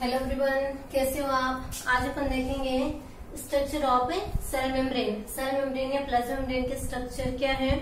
Hello everyone, कैसे हो आप। आज अपन देखेंगे structure of cell membrane. Cell membrane या प्लाज्मा मेम्ब्रेन के स्ट्रक्चर क्या है।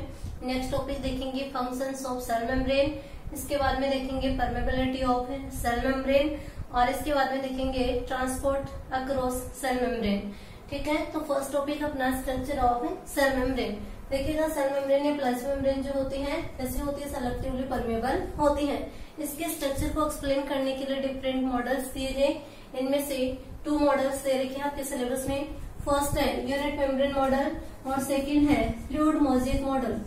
नेक्स्ट टॉपिक देखेंगे फंक्शंस ऑफ सेल मेम्ब्रेन। इसके बाद में देखेंगे परमेबिलिटी ऑफ सेल मेम्ब्रेन और इसके बाद में देखेंगे ट्रांसपोर्ट अक्रॉस सेल मेम्ब्रेन। ठीक है, तो फर्स्ट टॉपिक अपना स्ट्रक्चर ऑफ सेल मेम्ब्रेन। देखिएगा, सेल मेम्ब्रेन या प्लाज्मा मेम्ब्रेन जो होती है कैसी होती है, सेलेक्टिवली परमेबल होती है। इसके स्ट्रक्चर को एक्सप्लेन करने के लिए डिफरेंट मॉडल्स दिए गए। इनमें से 2 मॉडल्स दे रखे हैं आपके सिलेबस में। फर्स्ट है यूनिट मेम्ब्रेन मॉडल और सेकंड है fluid mosaic model.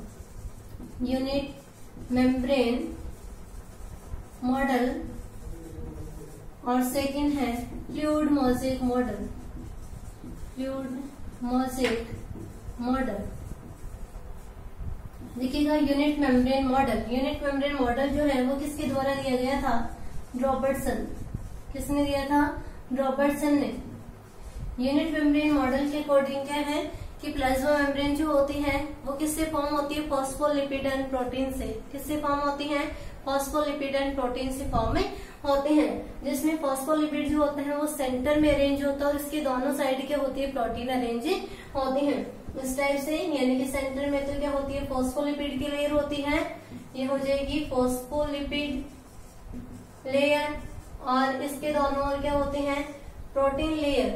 Unit membrane model और सेकंड है fluid mosaic model. Fluid mosaic model देखिएगा, unit membrane model. Unit membrane model जो है वो किसके द्वारा दिया गया था, रॉबर्टसन। किसने दिया था, रॉबर्टसन ने। यूनिट मेम्ब्रेन मॉडल के अकॉर्डिंग क्या है कि प्लाज्मा मेम्ब्रेन जो होती है वो किससे फॉर्म होती है, फॉस्फोलिपिड एंड प्रोटीन से। किससे फॉर्म होती है, फॉस्फोलिपिड एंड प्रोटीन से फॉर्म में होते हैं। जिसमें फॉस्फोलिपिड जो होते हैं वो सेंटर में अरेंज होता है और इसके दोनों साइड क्या होती है, प्रोटीन अरेंज होती है। इस टाइप से, यानी कि सेंटर में तो क्या होती है, फॉस्फोलिपिड की लेयर होती है। ये हो जाएगी फॉस्फोलिपिड लेयर और इसके दोनों ओर क्या होते हैं, प्रोटीन लेयर।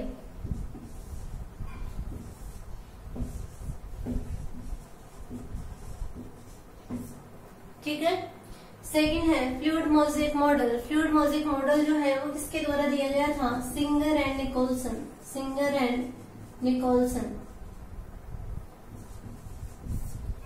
ठीक है, सेकंड है fluid mosaic model. Fluid mosaic model जो है वो किसके द्वारा दिया गया था, Singer and Nicolson. Singer and Nicolson.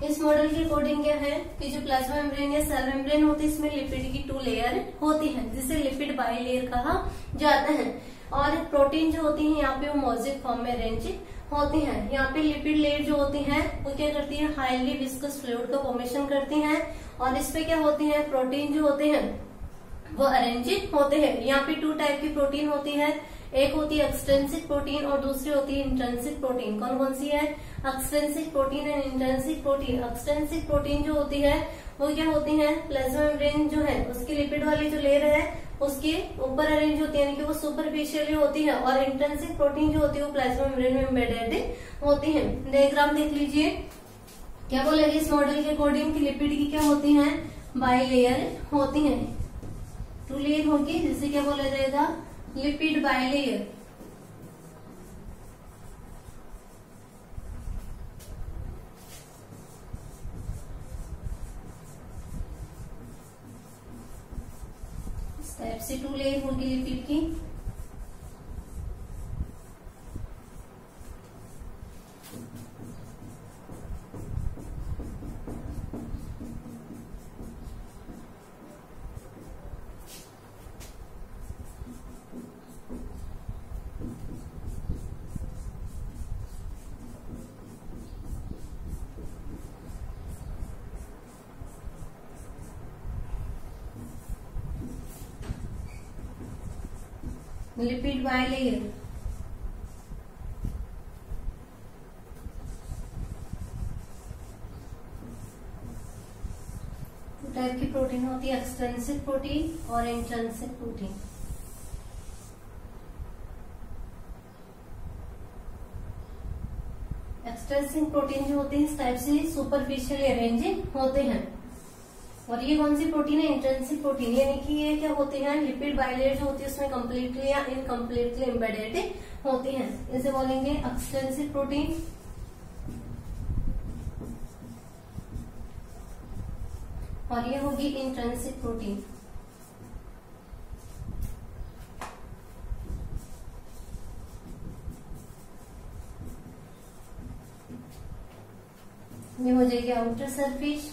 इस मॉडल के अकॉर्डिंग क्या है कि जो प्लाज्मा मेम्ब्रेन या सेल मेम्ब्रेन होती है इसमें लिपिड की 2 लेयर होती है, जिसे लिपिड बाइलेयर कहा जाता है। और प्रोटीन जो होती है यहाँ पे वो मोज़ेक फॉर्म में अरेंज होती है। यहाँ पे लिपिड लेयर जो होती है वो क्या करती है, हाईली विस्कस फ्लूइड का फॉर्मेशन करती है और इस पे क्या होती है, प्रोटीन जो होते हैं वो अरेंज होते हैं। यहाँ पे 2 टाइप की प्रोटीन होती है, एक होती है एक्सट्रिंसिक प्रोटीन और दूसरी होती है इंट्रिंसिक प्रोटीन। कौन कौन सी है, extrinsic protein and intrinsic protein. Extrinsic protein जो होती है वो क्या होती है, प्लाज्मा मेम्ब्रेन जो है उसकी लिपिड वाली जो लेयर है उसके ऊपर अरेंज होती है, यानी कि वो सुपरफिशियली होती है। और इंट्रिंसिक प्रोटीन जो होती है वो प्लाज्मा मेम्ब्रेन में एम्बेडेड होती है। डायग्राम देख लीजिए, क्या बोलेगा इस मॉडल के अकॉर्डिंग कि लिपिड की क्या होती है, बाइलेयर होती है। 2 लेयर होगी जिसे क्या बोला जाएगा, लिपिड बाइलेयर। इस टाइप से 2 लेयर होगी लिपिड की। Lipid bilayer. टाइप की प्रोटीन होती है, एक्सट्रिंसिक प्रोटीन और इंट्रिंसिक प्रोटीन। एक्सट्रिंसिक प्रोटीन जो होते हैं इस टाइप से सुपरफिशियली अरेंज होते हैं। और ये कौन सी प्रोटीन है, इंट्रिंसिक प्रोटीन, यानी कि ये क्या होते हैं, लिपिड बाइलेयर जो होती है उसमें कम्प्लीटली या इनकम्प्लीटली एम्बेडेड होती है। इसे बोलेंगे एक्सट्रिंसिक प्रोटीन। और ये होगी इंट्रिंसिक प्रोटीन। ये हो जाएगी आउटर सरफेस,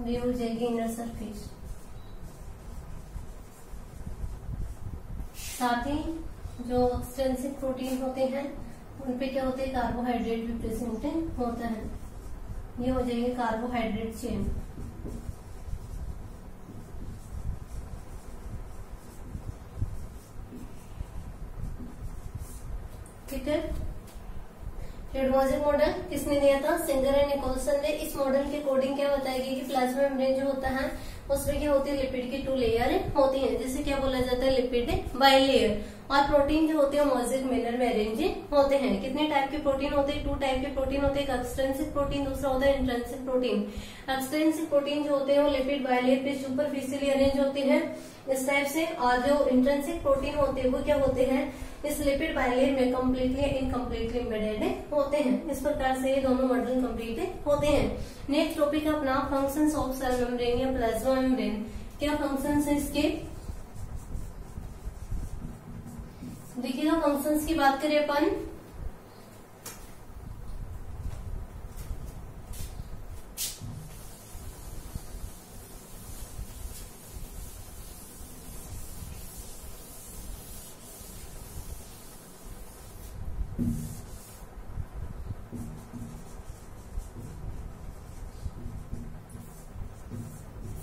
ये हो जाएगी इनर सरफेस। साथ ही जो एक्सट्रिंसिक प्रोटीन होते हैं उनपे क्या होते हैं, कार्बोहाइड्रेट भी प्रेजेंट होता है। ये हो जाएगी कार्बोहाइड्रेट चेन। ठीक है, लिपिड मोज़ेक मॉडल किसने दिया था? सिंगर एंड निकोलसन ने। इस मॉडल के अकॉर्डिंग क्या बताएगी कि प्लाज्मा मेम्ब्रेन जो होता है उसमें क्या होती है, लिपिड की 2 लेयर होती है, जिसे क्या बोला जाता है, लिपिड बाइलेयर। और प्रोटीन जो होते हैं मोज़ेक मैनर में अरेंज होते हैं। कितने टाइप के प्रोटीन होते हैं? 2 टाइप के प्रोटीन होते हैं, एक एक्सट्रिंसिक प्रोटीन, दूसरा होता है इंट्रिंसिक प्रोटीन। एक्सट्रिंसिक प्रोटीन जो होते हैं वो लिपिड बाइलेयर पे सुपरफिशियली अरेंज होते हैं इस टाइप से, और जो इंट्रिंसिक प्रोटीन होते हैं वो क्या होते हैं, इस लिपिड बाइलेयर में कम्प्लीटली इनकम्प्लीटली एम्बेडेड होते हैं। इस प्रकार से ये दोनों मॉडल कंप्लीट होते हैं। नेक्स्ट टॉपिक है अपना फंक्शंस ऑफ सेल मेम्ब्रेन या प्लाज्मा मेम्ब्रेन। क्या फंक्शंस है इसके? देखिएगा, फंक्शंस की बात करें अपन,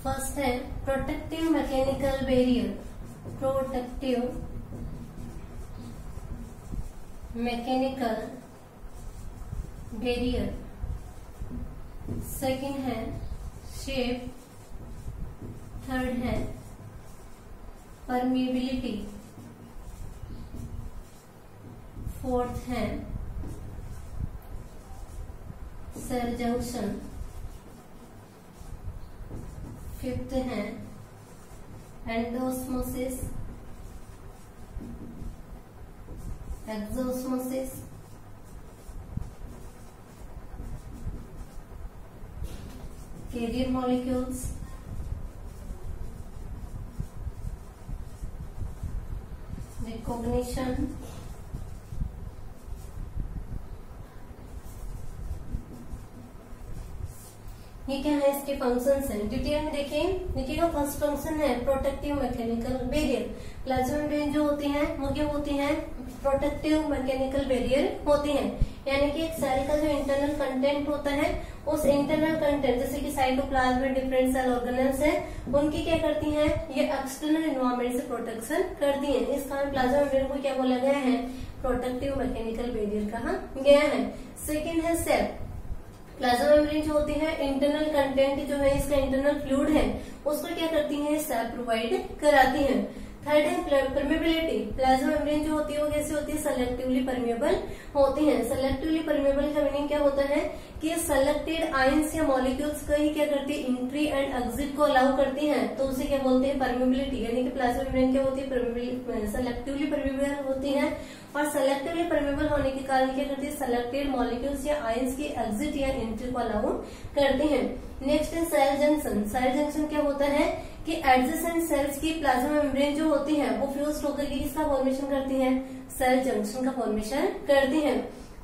फर्स्ट है protective mechanical barrier, protective mechanical barrier. Second है शेप। थर्ड है परमिएबिलिटी। फोर्थ है सेल जंक्शन। फिफ्थ है endosmosis, exosmosis, carrier molecules, recognition, ये क्या है, इसके फंक्शंस हैं। डिटेल में देखिएगा। फर्स्ट फंक्शन है protective mechanical barrier. Plasma membrane जो होती है वो क्या होती है, प्रोटेक्टिव मैकेनिकल बैरियर होती है। यानी कि एक सेल का जो इंटरनल कंटेंट होता है, उस इंटरनल कंटेंट जैसे कि साइटोप्लाज्म में डिफरेंट सेल ऑर्गेनेल्स है, उनकी क्या करती हैं, ये एक्सटर्नल एनवायरमेंट से प्रोटेक्शन करती हैं। इस कारण प्लाज्मा मेम्ब्रेन को क्या बोला गया है, प्रोटेक्टिव मैकेनिकल बैरियर कहा गया है। सेकेंड है सेल। प्लाज्मा मेम्ब्रेन जो होती है, इंटरनल कंटेंट जो है, इसका इंटरनल फ्लूइड है, उसको क्या करती है, सेल प्रोवाइड कराती है। थर्ड है परमेबिलिटी। प्लाज्मा मेम्ब्रेन जो होती है वो कैसे होती है, सेलेक्टिवली परमेबल होती है। सेलेक्टिवली परमेबल का मीनिंग क्या होता है कि सेलेक्टेड आयंस या मॉलिक्यूल्स का ही क्या करती है, एंट्री एंड एग्जिट को अलाउ करती है, तो उसे क्या बोलते हैं, परमेबिलिटी। यानी कि प्लाज्मा मेम्ब्रेन क्या होती है, सेलेक्टिवली परमेबल होती है, और सेलेक्टिवली परमेबल होने के कारण क्या करती है, सेलेक्टेड मॉलिक्यूल्स या आयंस की एग्जिट या एंट्री को अलाउ करते हैं। नेक्स्ट है सेल जंक्शन। सेल जंक्शन क्या होता है कि एडजेसेंट सेल्स की प्लाज्मा मेम्ब्रेन जो होती है वो फ्यूज होकर के किसका फॉर्मेशन करती है, सेल जंक्शन का फॉर्मेशन करती है।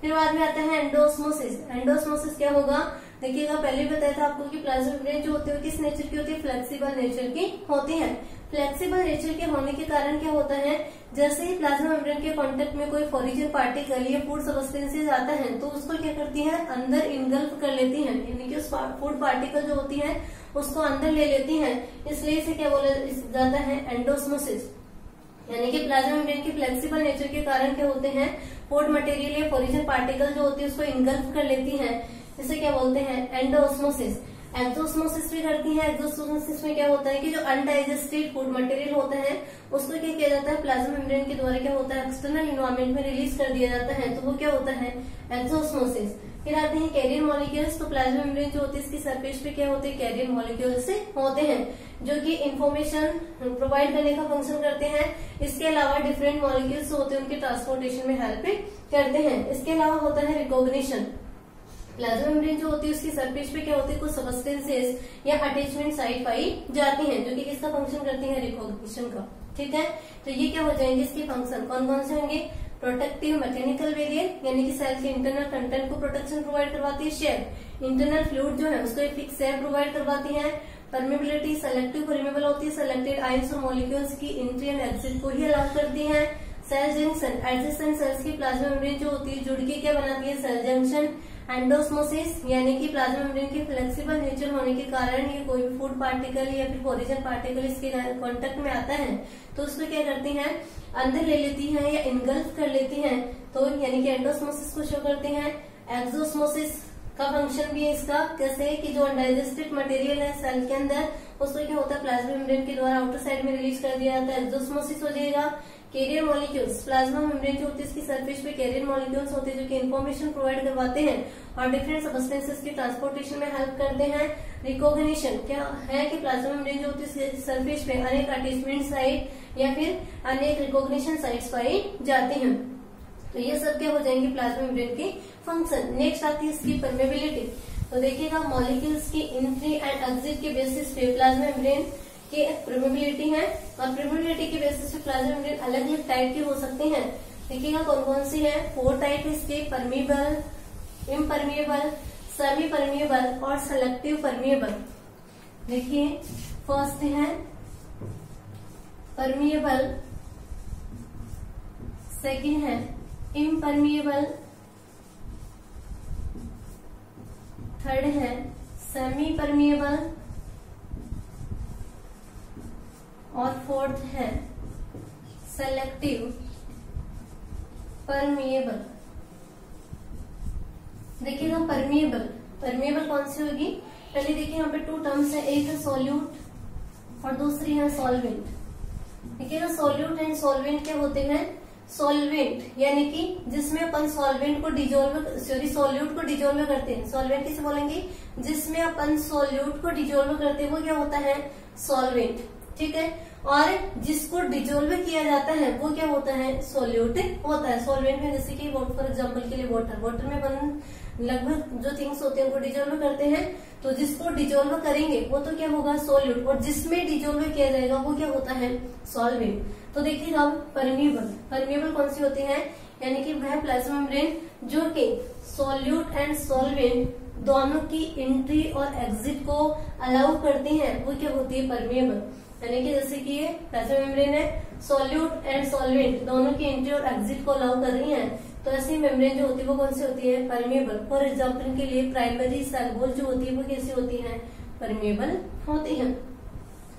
फिर बाद में आता है एंडोस्मोसिस। एंडोस्मोसिस क्या होगा, देखिएगा, पहले भी बताया था आपको कि प्लाज्मा मेम्ब्रेन जो होती है किस नेचर की होती है, फ्लेक्सिबल नेचर की होती है। फ्लेक्सिबल नेचर के होने के कारण क्या होता है, जैसे ही प्लाज्मा मेम्ब्रेन के कांटेक्ट में कोई फॉरिजन पार्टिकल या फूड सब्सटेंसेज आता है, तो उसको क्या करती है, अंदर इनगल्फ कर लेती है, यानी कि उस फूड पार्टिकल जो होती है उसको अंदर ले लेती है। इसलिए इसे क्या बोला जाता है, एंडोस्मोसिस। यानी कि प्लाज्मा मेम्ब्रेन की फ्लेक्सिबल नेचर के कारण क्या होते हैं, फूड मटेरियल या फॉरिजन पार्टिकल जो होती है उसको इनगल्फ कर लेती है, इसे क्या बोलते हैं, एंडोस्मोसिस। एक्सोस्मोसिस भी करती है। एक्सोस्मोसिस में क्या होता है कि जो अनडाइजेस्टेड फूड मटेरियल होता है उसको क्या किया जाता है, प्लाज्मा मेम्ब्रेन के द्वारा क्या होता है, एक्सटर्नल एनवायरमेंट में रिलीज कर दिया जाता है, तो वो क्या होता है, एक्सोस्मोसिस। फिर आते हैं कैरियर मॉलिक्यूल्स। तो प्लाज्मा मेम्ब्रेन जो होती है इसकी सरफेस पे क्या होते हैं, कैरियर मॉलिक्यूल्स होते हैं, जो कि इंफॉर्मेशन प्रोवाइड करने का फंक्शन करते हैं। इसके अलावा डिफरेंट मॉलिक्यूल्स होते हैं, उनके ट्रांसपोर्टेशन में हेल्प करते हैं। इसके अलावा होता है रिकॉग्निशन। प्लाज्मा मेम्ब्रेन जो होती है उसकी सरफेस पे क्या होती है, कुछ सब्सटेंसेस या अटैचमेंट साइट पाई जाती हैं, जो कि किसका फंक्शन करती है, रिकॉग्निशन का। ठीक है, तो ये क्या हो जाएंगे इसके फंक्शन, कौन कौन से होंगे, प्रोटेक्टिव मैकेनिकल बैरियर, यानी कि सेल के इंटरनल कंटेंट को प्रोटेक्शन प्रोवाइड करवाती है। शेप, इंटरनल फ्लूइड जो है उसको एक फिक्स शेप प्रोवाइड करवाती है। परमेबिलिटी, सेलेक्टिव परमेबल होती है, सेलेक्टेड आयंस और मॉलिक्यूल्स की एंट्री एंड एग्जिट को ही अलाउ करती है। सेल जंक्शन, एडजेसेंट सेल्स की प्लाज्मा मेम्ब्रेन जो होती है जुड़ के क्या बनाती है, सेल जंक्शन। एंडोस्मोसिस, यानी कि प्लाज्मा मेम्ब्रेन के फ्लेक्सिबल नेचर होने के कारण ये कोई भी फूड पार्टिकल या फिर फॉरिजन पार्टिकल इसके कांटेक्ट में आता है तो उसको क्या करती हैं, अंदर ले लेती हैं या इनगल्फ कर लेती हैं, तो यानी कि एंडोस्मोसिस को शो करती हैं। एक्सोस्मोसिस का फंक्शन भी है इसका, कैसे कि जो अनडाइजेस्टेड मटेरियल है सेल के अंदर उसको क्या होता है प्लाज्मा मेम्ब्रेन के द्वारा आउटर साइड में रिलीज कर दिया जाता है, एक्सोस्मोसिस हो जाएगा। कैरियर मॉलिक्यूल्स, प्लाज्मा मेम्ब्रेन जो होती है इसकी सरफेस पे कैरियर मॉलिक्यूल्स होते हैं जो कि इन्फॉर्मेशन प्रोवाइड करवाते हैं और डिफरेंट सब्सटेंसेस की ट्रांसपोर्टेशन में हेल्प करते हैं। रिकॉग्निशन क्या है कि प्लाज्मा मेम्ब्रेन जो होती है सरफेस पे अनेक अटैचमेंट साइट या फिर अनेक रिकॉग्निशन साइट्स पाई जाती हैं। तो ये सब क्या हो जाएंगे प्लाज्मा मेम्ब्रेन के फंक्शन। नेक्स्ट आती है इसकी परमेबिलिटी। तो देखिएगा मॉलिक्यूल्स की एंट्री एंड एग्जिट के बेसिस पे प्लाज्मा मेम्ब्रेन की परमेबिलिटी है और परमेबिलिटी के बेसिस पे प्लाज्मा मेम्ब्रेन अलग अलग टाइप की हो सकती हैं। देखिएगा कौन कौन सी है, 4 टाइप इसके, परमीबल, इम्परमिएबल, सेमी परमिएबल और सेलेक्टिव परमिएबल। देखिए फर्स्ट है परमिएबल, सेकंड है इम्परमिएबल, थर्ड है सेमी परमिएबल और फोर्थ है सेलेक्टिव परमिएबल। देखिएगा परमिएबल, परमिएबल कौन सी होगी, पहले देखिए यहाँ पे 2 टर्म्स है, एक है सॉल्यूट और दूसरी है सॉल्वेंट। देखिएगा सॉल्यूट एंड सॉल्वेंट क्या होते हैं, सॉल्वेंट यानी कि जिसमें अपन सॉल्वेंट को सॉल्यूट को डिजोल्व करते हैं, सॉल्वेंट किसे बोलेंगे, जिसमें अपन सॉल्यूट को डिजोल्व करते हैं वो क्या होता है सॉल्वेंट, ठीक है। और जिसको डिजोल्व किया जाता है वो क्या होता है सॉल्यूट होता है। सॉल्वेंट में जैसे कि फॉर एग्जांपल के लिए वाटर में अपन लगभग जो थिंग्स होते हैं उनको डिजोल्व करते हैं, तो जिसको डिजोल्व करेंगे वो तो क्या होगा सॉल्यूट और जिसमें डिजोल्व किया जाएगा वो क्या होता है सॉल्वेंट। तो देखिएगा अब परमिएबल, परमिएबल कौन सी होती है, यानी कि वह प्लाज्मा मेम्ब्रेन जो कि सॉल्यूट एंड सॉल्वेंट दोनों की एंट्री और एग्जिट को अलाउ करती हैं वो क्या होती है परमिएबल। यानी कि जैसे कि ये प्लाज्मा मेम्ब्रेन है, सॉल्यूट एंड सॉल्वेंट दोनों की एंट्री और एग्जिट को अलाउ कर रही हैं, तो ऐसी मेम्ब्रेन जो होती है वो कौन सी होती है परमिएबल। फॉर एग्जाम्पल के लिए प्राइमरी सेल वॉल जो होती है वो कैसी होती है परमिएबल होती है।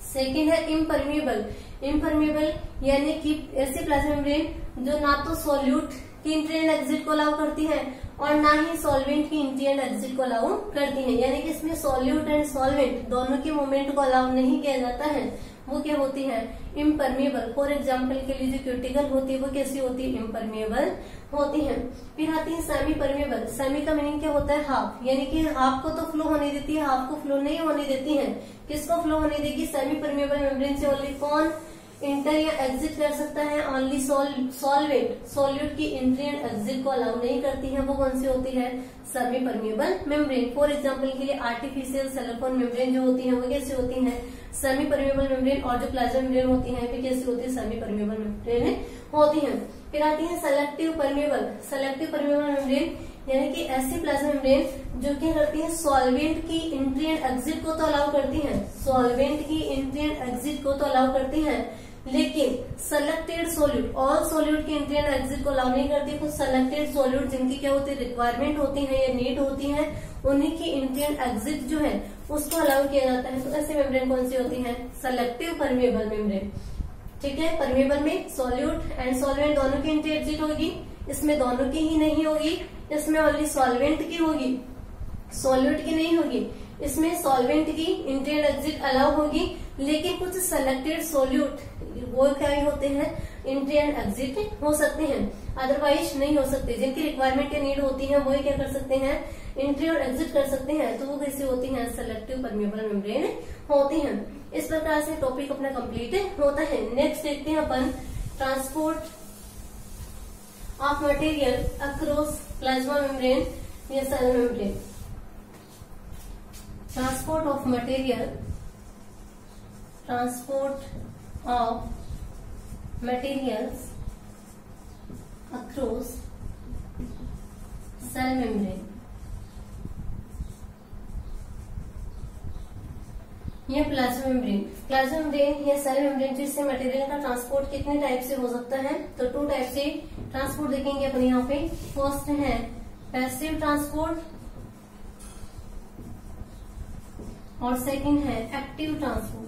सेकेंड है इम्परमिएबल, इम्परमिएबल यानी कि ऐसी प्लाज्मा मेम्ब्रेन जो ना तो सॉल्यूट की एंट्री एंड एग्जिट को अलाउ करती है और ना ही सॉल्वेंट की एंट्री एंड एग्जिट को अलाउ करती है, यानी कि इसमें सॉल्यूट एंड सॉल्वेंट दोनों के मूवमेंट को अलाउ नहीं किया जाता है, वो क्या होती है इम्परमिएबल। फॉर एग्जाम्पल के लिए जो क्यूटिकल होती है वो कैसी होती है इम्परमिएबल होती है। फिर आती है सेमी परमिएबल, सेमी का मीनिंग क्या होता है हाफ, यानी कि हाफ को तो फ्लो होने देती है, हाफ को फ्लो नहीं होने देती है। किसको फ्लो होने देगी, सेमी परमिएबल मेम्ब्रेन से ओनली कौन इंटर या एग्जिट कर सकता है, ओनली सॉल्वेंट, सॉल्यूट की एंट्री एंड एग्जिट को अलाउ नहीं करती है, वो कौन सी होती है semi permeable membrane. For example के लिए आर्टिफिशियल सिलिकॉन मेम्ब्रेन जो होती है वो कैसी होती है सेमी परमिएबल मेम्ब्रेन, और जो प्लाज्मा मेम्ब्रेन होती है वे कैसी होती है सेमी परमिएबल मेम्ब्रेन होती है। फिर आती है selective permeable, selective permeable membrane यानी कि ऐसी प्लाज्मा मेम्ब्रेन जो क्या करती है सॉल्वेंट की एंट्री एंड एग्जिट को तो अलाउ करती है, सॉल्वेंट की एंट्री एंड एग्जिट को तो अलाउ करती है, लेकिन सेलेक्टेड सॉल्यूट, ऑल सॉल्यूट की एंट्री एंड एग्जिट को अलाउ नहीं करती। कुछ सेलेक्टेड सॉल्यूट जिनकी क्या होती है रिक्वायरमेंट होती है या नीड होती है उन्हीं की एंट्री एंड एग्जिट जो है उसको अलाउ किया जाता है। तो ऐसे मेम्ब्रेन कौन सी होती है सेलेक्टिव परमिएबल मेम्ब्रेन, ठीक है। परमिएबल में सॉल्यूट एंड सॉल्वेंट दोनों की एंट्री एग्जिट होगी, इसमें दोनों की ही नहीं होगी, इसमें ओनली सॉल्वेंट की होगी, सॉल्यूट की नहीं होगी। इसमें सॉल्वेंट की एंट्री एंड एग्जिट अलाउ होगी, लेकिन कुछ सेलेक्टेड सॉल्यूट वो क्या होते हैं एंट्री एंड एग्जिट हो सकते हैं, अदरवाइज नहीं हो सकते। जिनकी रिक्वायरमेंट या नीड होती है वो क्या कर सकते हैं एंट्री और एग्जिट कर सकते हैं, तो वो कैसी होती हैं सेलेक्टिव परमिएबल मेम्ब्रेन होती हैं। इस प्रकार से टॉपिक अपना कंप्लीट होता है। नेक्स्ट देखते हैं अपन transport of material across plasma membrane या cell membrane. Transport of material, transport of materials across cell membrane। ये प्लाज्मा मेम्ब्रेन, प्लाज्मा मेम्ब्रेन या सेल मेम्ब्रेन जिससे मटेरियल का ट्रांसपोर्ट कितने टाइप से हो सकता है, तो 2 टाइप से ट्रांसपोर्ट देखेंगे अपन यहाँ पे। फर्स्ट है पैसिव ट्रांसपोर्ट और सेकंड है एक्टिव ट्रांसपोर्ट।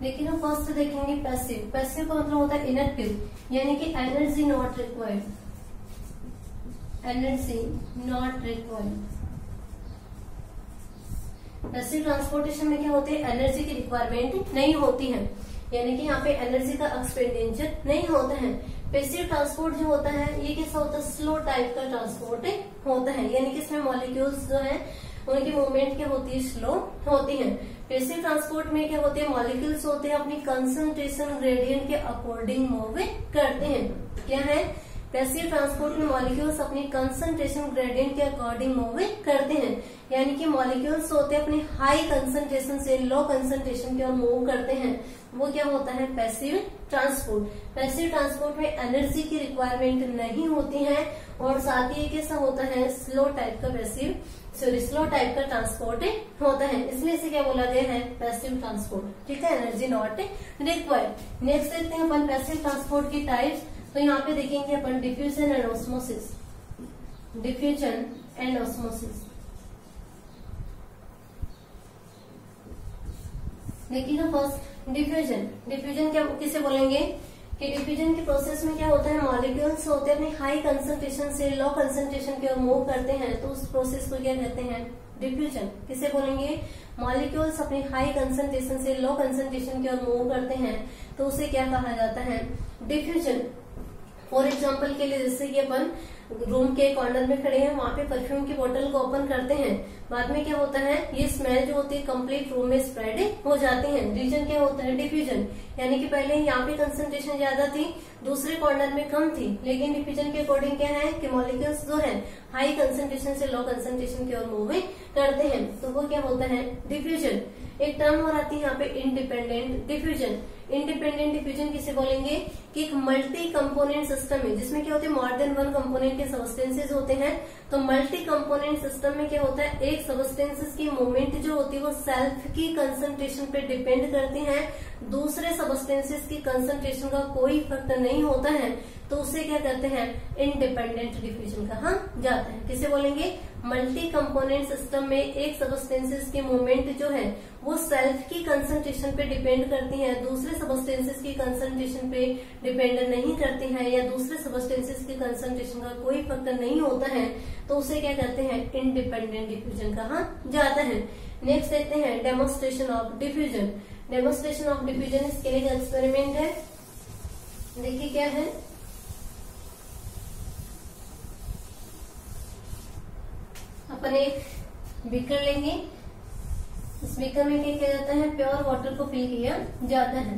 लेकिन हम फर्स्ट देखेंगे पैसिव। पैसिव का मतलब होता है इनएक्टिव, यानी कि energy not required, energy not required. Passive transportation में क्या होते हैं, एनर्जी की रिक्वायरमेंट नहीं होती है, यानी कि यहाँ पे एनर्जी का एक्सपेंडिचर नहीं होता है। पैसिव ट्रांसपोर्ट जो होता है ये कैसा होता है, स्लो टाइप का ट्रांसपोर्ट होता है, यानी कि इसमें मॉलिक्यूल्स जो है उनकी मूवमेंट क्या होती है, स्लो होती है। पैसिव ट्रांसपोर्ट में क्या होते हैं, मॉलिक्यूल्स होते हैं अपनी कंसंट्रेशन ग्रेडियंट के अकॉर्डिंग मूव करते हैं। क्या है, पैसिव ट्रांसपोर्ट में मॉलिक्यूल्स अपनी कंसंट्रेशन ग्रेडियंट के अकॉर्डिंग मूव करते हैं, यानी कि मॉलिक्यूल्स होते हैं अपनी हाई कंसंट्रेशन से लो कंसंट्रेशन की ओर मूव करते हैं, वो क्या होता है, पैसिव ट्रांसपोर्ट। पैसिव ट्रांसपोर्ट में एनर्जी की रिक्वायरमेंट नहीं होती है और साथ ही कैसा होता है, स्लो टाइप का स्लो टाइप का ट्रांसपोर्ट होता है, इसलिए इसे क्या बोला गया है, पैसिव ट्रांसपोर्ट। ठीक है, एनर्जी नॉट रिक्वायर्ड। नेक्स्ट देखते हैं अपन पैसिव ट्रांसपोर्ट की टाइप्स। तो यहाँ पे देखेंगे अपन diffusion and osmosis, diffusion and osmosis. देखिए ना फर्स्ट डिफ्यूजन। डिफ्यूजन क्या किसे बोलेंगे कि डिफ्यूजन के प्रोसेस में क्या होता है, मॉलिक्यूल्स होते हैं अपनी हाई कंसंट्रेशन से लो कंसंट्रेशन की ओर मूव करते हैं, तो उस प्रोसेस को क्या कहते हैं, डिफ्यूजन। किसे बोलेंगे, मॉलिक्यूल्स अपनी हाई कंसंट्रेशन से लो कंसंट्रेशन की ओर मूव करते हैं, तो उसे क्या कहा जाता है, डिफ्यूजन। फॉर एग्जाम्पल के लिए जैसे कि अपन रूम के कॉर्नर में खड़े हैं, वहां पे परफ्यूम की बोतल को ओपन करते हैं, बाद में क्या होता है, ये स्मेल जो होती है कंप्लीट रूम में स्प्रेड हो जाती है। रीजन क्या होता है, डिफ्यूजन, यानी कि पहले यहाँ पे कंसंट्रेशन ज्यादा थी, दूसरे कॉर्नर में कम थी, लेकिन डिफ्यूजन के अकॉर्डिंग क्या है कि मॉलिक्यूल्स जो है हाई कंसंट्रेशन से लो कंसंट्रेशन की ओर मूव करते हैं, तो वो क्या होता है, डिफ्यूजन। एक टर्म और आती है यहाँ पे इंडिपेंडेंट डिफ्यूजन। इंडिपेंडेंट डिफ्यूजन किसे बोलेंगे कि एक मल्टी कंपोनेंट सिस्टम है जिसमें क्या होते हैं, मोर देन वन कंपोनेंट के सबस्टेंसेस होते हैं। तो मल्टी कंपोनेंट सिस्टम में क्या होता है, एक सबस्टेंसेस की मूवमेंट जो होती है वो सेल्फ की कंसंट्रेशन पे डिपेंड करती है, दूसरे सबस्टेंसेस की कंसंट्रेशन का कोई फर्क नहीं होता है, तो उसे क्या कहते हैं, इंडिपेंडेंट डिफ्यूजन कहा जाता है। किसे बोलेंगे, मल्टी कंपोनेंट सिस्टम में एक सबस्टेंसेस की मूवमेंट जो है वो सेल्फ की कंसंट्रेशन पे डिपेंड करती है, दूसरे सबस्टेंसेस की कंसंट्रेशन पे डिपेंड नहीं करती है, या दूसरे सबस्टेंसेस की कंसंट्रेशन का कोई फैक्टर नहीं होता है, तो उसे क्या कहते हैं, इंडिपेंडेंट डिफ्यूजन कहा जाता है। नेक्स्ट देखते हैं demonstration of diffusion. Demonstration of diffusion इसके लिए एक्सपेरिमेंट है, देखिए क्या है, अपन एक बीकर लेंगे, इस बीकर में क्या किया जाता है, प्योर वाटर को फिल किया जाता है।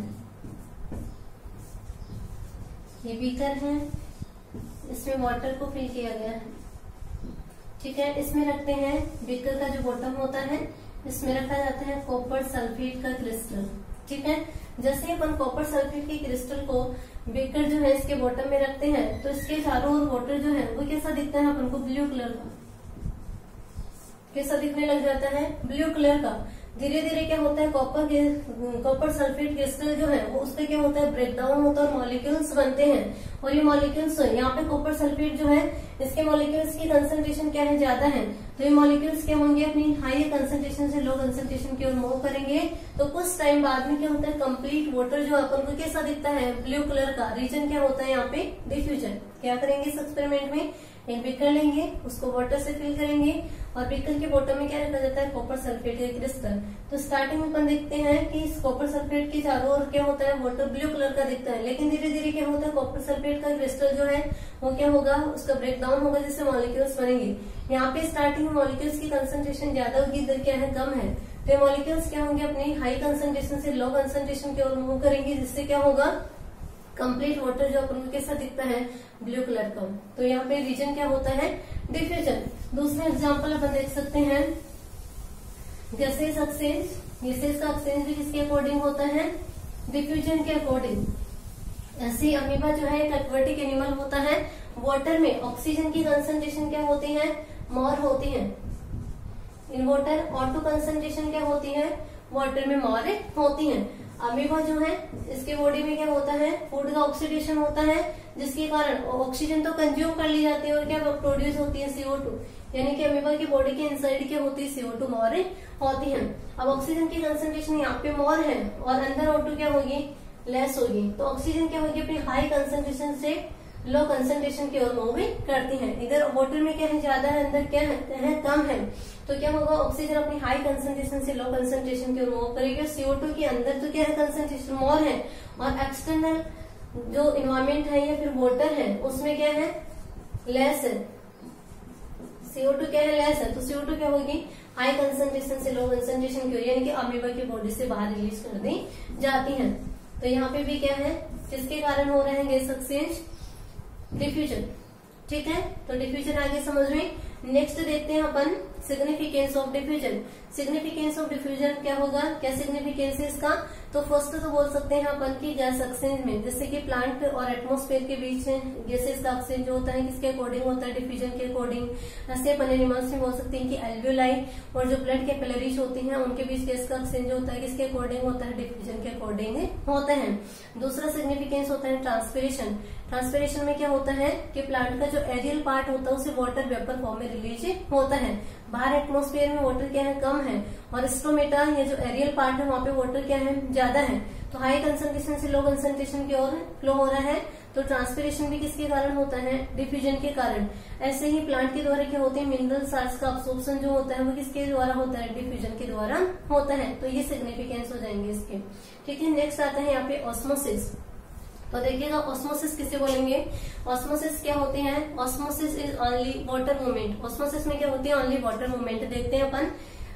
ये बीकर है, इसमें वाटर को फिल किया गया है, ठीक है। इसमें रखते हैं बीकर का जो बॉटम होता है, इसमें रखा जाता है कॉपर सल्फेट का क्रिस्टल, ठीक है। जैसे अपन कॉपर सल्फेट के क्रिस्टल को बीकर जो है इसके बॉटम में रखते हैं, तो इसके चारों ओर वाटर जो है वो कैसा दिखता है अपन को, ब्लू कलर का, कैसा दिखने लग जाता है, ब्लू कलर का। धीरे धीरे क्या होता है, कॉपर सल्फेट क्रिस्टल जो है वो उसका क्या होता है, ब्रेकडाउन होता है और मॉलिक्यूल्स बनते हैं, और ये मॉलिक्यूल्स यहाँ पे कॉपर सल्फेट जो है इसके मॉलिक्यूल्स की कंसंट्रेशन क्या है, ज्यादा है, तो ये मॉलिक्यूल्स क्या होंगे, अपनी हाई कंसंट्रेशन से लो कंसंट्रेशन की ओर मूव करेंगे, तो कुछ टाइम बाद में क्या होता है, कंप्लीट वाटर जो अपन को कैसा दिखता है, ब्लू कलर का। रीजन क्या होता है यहाँ पे, डिफ्यूजन। क्या करेंगे इस एक्सपेरिमेंट में, एक बीकर लेंगे, उसको वाटर से फिल करेंगे और बीकर के बॉटम में क्या रखा जाता है, कॉपर सल्फेट का क्रिस्टल। तो स्टार्टिंग में अपन देखते हैं कि इस कॉपर सल्फेट के चारों ओर क्या होता है, वाटर ब्लू कलर का दिखता है, लेकिन धीरे धीरे क्या होता है, कॉपर सल्फेट का क्रिस्टल जो है वो क्या होगा, उसका ब्रेकडाउन होगा, जिससे मॉलिक्यूल्स बनेंगे। यहाँ पे स्टार्टिंग में मॉलिक्यूल्स की कंसंट्रेशन ज्यादा होगी, इधर क्या है, कम है, तो ये मॉलिक्यूल्स क्या होंगे, अपनी हाई कंसंट्रेशन से लो कंसंट्रेशन की ओर मूव करेंगे, जिससे क्या होगा, कंप्लीट वाटर जो अपन को कैसा दिखता है, ब्लू कलर का। तो यहाँ पे रीजन क्या होता है, डिफ्यूजन। दूसरा एग्जांपल अपन देख सकते हैं, गैसेस एक्सचेंज। गैसेस का एक्सचेंज भी किसके अकॉर्डिंग होता है, डिफ्यूजन के अकॉर्डिंग। ऐसे अमीबा जो है एक एक्वेटिक एनिमल होता है, वाटर में ऑक्सीजन की कंसंट्रेशन क्या होती है, मोर होती है। इन वाटर ऑटो कंसंट्रेशन क्या होती है, वाटर में मोर होती है। अमीबा जो है इसके बॉडी में क्या होता है, फूड का ऑक्सीडेशन होता है, जिसके कारण ऑक्सीजन तो कंज्यूम कर ली जाती है और क्या प्रोड्यूस होती है CO2, यानी कि अमीबा की बॉडी के इनसाइड क्या होती है, CO2 मोर होती है। अब ऑक्सीजन की कंसंट्रेशन यहाँ पे मोर है और अंदर O2 क्या होगी, लेस होगी, तो ऑक्सीजन क्या होगी, अपनी हाई कंसंट्रेशन से लो कंसंट्रेशन की ओर मूव करती है। इधर वाटर में क्या है, ज्यादा है, अंदर क्या है, कम है, तो क्या होगा, ऑक्सीजन अपनी हाई कंसंट्रेशन से लो कंसंट्रेशन की ओर मूव करेगी। CO2 के अंदर तो क्या है, कंसंट्रेशन मोर है और एक्सटर्नल जो इन्वायरमेंट है या फिर वाटर है उसमें क्या है, लेस है, CO2 क्या है, लेस है, तो CO2 क्या होगी, हाई कंसंट्रेशन से लो कंसंट्रेशन की ओर, यानी कि अमीबा की बॉडी से बाहर रिलीज कर दी जाती है। तो यहाँ पे भी क्या है, किसके कारण हो रहे हैं गैस एक्सचेंज, डिफ्यूजन। ठीक है, तो डिफ्यूजन आगे समझ में। नेक्स्ट देखते हैं अपन significance of diffusion. Significance of diffusion क्या होगा, क्या सिग्निफिकेंस है इसका, तो फर्स्ट तो बोल सकते हैं अपन की गैस एक्सचेंज में, जैसे कि प्लांट और एटमॉस्फेयर के बीच में गैसेस का एक्सचेंज जो होता है किसके अकॉर्डिंग होता है, डिफ्यूजन के अकॉर्डिंग। ऐसे अपन एनिमल्स में बोल सकते हैं कि एल्वियोलाई और जो ब्लड कैपिलरीज होती हैं उनके बीच गैस का एक्सचेंज होता है किसके अकॉर्डिंग होता है, डिफ्यूजन के अकॉर्डिंग होता है। दूसरा सिग्निफिकेंस होता है ट्रांसपिरेशन। ट्रांसपिरेशन में क्या होता है कि प्लांट का जो एरियल पार्ट होता है उसे वाटर वेपर फॉर्म में रिलीज होता है। बाहर एटमॉस्फेयर में वाटर क्या है, कम है, और स्ट्रोमेटा या जो एरियल पार्ट है वहाँ पे वाटर क्या है, ज्यादा है, तो हाई कंसंट्रेशन से लो कंसंट्रेशन की ओर फ्लो हो रहा है। तो ट्रांसपिरेशन भी किसके कारण होता है, डिफ्यूजन के कारण। ऐसे ही प्लांट के द्वारा क्या होते हैं, मिनरल साल्ट्स का अब्सॉर्प्शन जो होता है वो किसके द्वारा होता है, डिफ्यूजन के द्वारा होता है। तो ये सिग्निफिकेंस हो जाएंगे इसके। ठीक है, नेक्स्ट आता है यहाँ पे ऑस्मोसिस। तो देखिएगा ऑस्मोसिस किसे बोलेंगे, ऑस्मोसिस क्या होते हैं, osmosis is only water movement. Osmosis में क्या होती है, ओनली वाटर मूवमेंट। देखते हैं अपन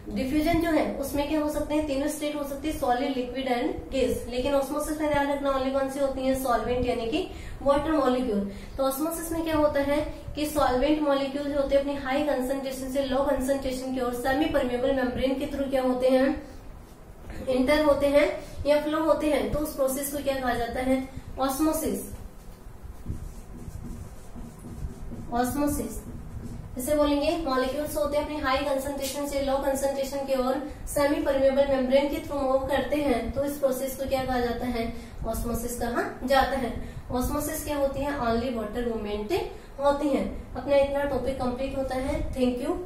डिफ्यूजन जो है उसमें क्या हो सकते हैं, तीनों स्टेट हो सकती है, सॉलिड, लिक्विड एंड गैस। लेकिन ऑस्मोसिस में ध्यान रखना ओनली कौन सी होती है, सॉल्वेंट यानी कि वाटर मॉलिक्यूल। तो ऑस्मोसिस में क्या होता है कि सॉल्वेंट मॉलिक्यूल जो होते हैं अपनी हाई कंसंट्रेशन से लो कंसंट्रेशन की ओर सेमी परमेबल मेम्ब्रेन के थ्रू क्या होते हैं, इंटर होते हैं या फ्लो होते हैं। तो उस प्रोसेस को क्या कहा जाता है, ऑस्मोसिस। ऑस्मोसिस इसे बोलेंगे, मॉलिक्यूल्स होते हैं अपनी हाई कंसंट्रेशन से लो कंसंट्रेशन की ओर सेमी परमेबल मेम्ब्रेन के थ्रू मूव करते हैं, तो इस प्रोसेस को क्या कहा जाता है, ऑस्मोसिस कहा जाता है। ऑस्मोसिस क्या होती है, ओनली वाटर मूवमेंट होती है। अपना इतना टॉपिक कंप्लीट होता है। Thank you.